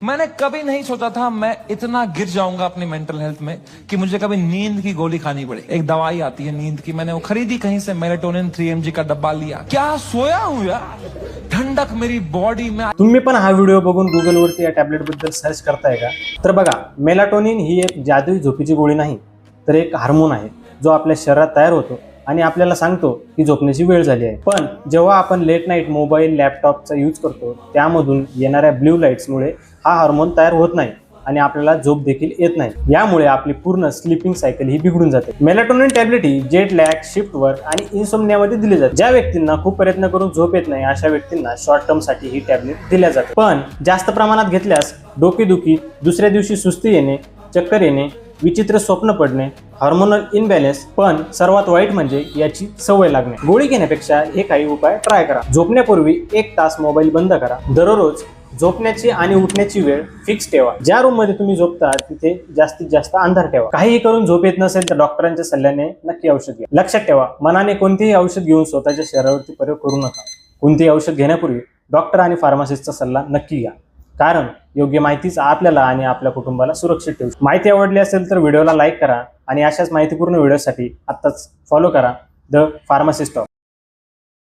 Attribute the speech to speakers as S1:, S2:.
S1: मैंने कभी नहीं सोचा था मैं इतना गिर जाऊंगा अपनी मेंटल हेल्थ में कि मुझे कभी नींद की गोली खानी पड़े। एक दवाई आती है नींद की, मैंने वो खरीदी कहीं से, मेलेटोनिन 3 mg का डब्बा लिया। क्या सोया हूं यार, ठंडक मेरी बॉडी में।
S2: तुम्ही पण हा व्हिडिओ बघून गुगल वरती या टॅबलेट बद्दल सर्च करताय का? तर बघा, मेलाटोनिन ही एक जादुई झोपेची गोळी नाही, तर एक हार्मोन आहे जो आपल्या शरीरात तयार होतो आणि आपल्याला सांगतो की झोपण्याची वेळ झाली आहे। पण जेव्हा आपण लेट नाईट मोबाईल लॅपटॉपचा यूज करतो त्यामधून येणाऱ्या ब्लू लाईट्समुळे हा हार्मोन तयार होत नाही आणि आपल्याला झोप देखील येत नाही। यामुळे आपली पूर्ण स्लीपिंग सायकल ही बिघडून जाते। मेलाटोनिन टॅबलेट ही जेट लॅग, शिफ्ट वर्क आणि इन्सोम्नियामध्ये दिली जाते। ज्या व्यक्तींना खूप प्रयत्न करून झोप येत नाही अशा व्यक्तींना शॉर्ट टर्म साठी ही टॅबलेट दिल्या जाते। पण जास्त प्रमाणात घेतल्यास डोकेदुखी, दुसऱ्या दिवशी सुस्ती येणे, चक्कर येणे, विचित्र स्वप्न पडणे, हार्मोनल इनबॅलन्स, पण सर्वात वाईट म्हणजे याची सवय लागणे। गोळी घेण्यापेक्षा हे काही उपाय ट्राय करा। झोपण्यापूर्वी 1 तास मोबाईल बंद करा। दररोज झोपण्याची आणि उठण्याची वेळ फिक्स ठेवा। ज्या रूम मध्ये तुम्ही झोपता तिथे जास्तीत जास्त अंधार ठेवा। काहीही करून झोप येत नसेल तर डॉक्टरांच्या सल्ल्याने नक्की औषध घ्या। लक्षात ठेवा, मनाने कोणतेही औषध घेऊन स्वतःच्या शरीरावरती प्रयोग करू नका। कोणतेही औषध घेण्यापूर्वी डॉक्टर आणि फार्मासिस्टचा सल्ला नक्की घ्या, कारण योग्य माहितीच आपल्याला आणि आपल्या कुटुंबाला सुरक्षित ठेवू शकते। माहिती आवडली असेल तर व्हिडिओला लाईक करा आणि अशाच माहितीपूर्ण व्हिडिओसाठी आत्ताच फॉलो करा द फार्मासिस्ट ऑफ।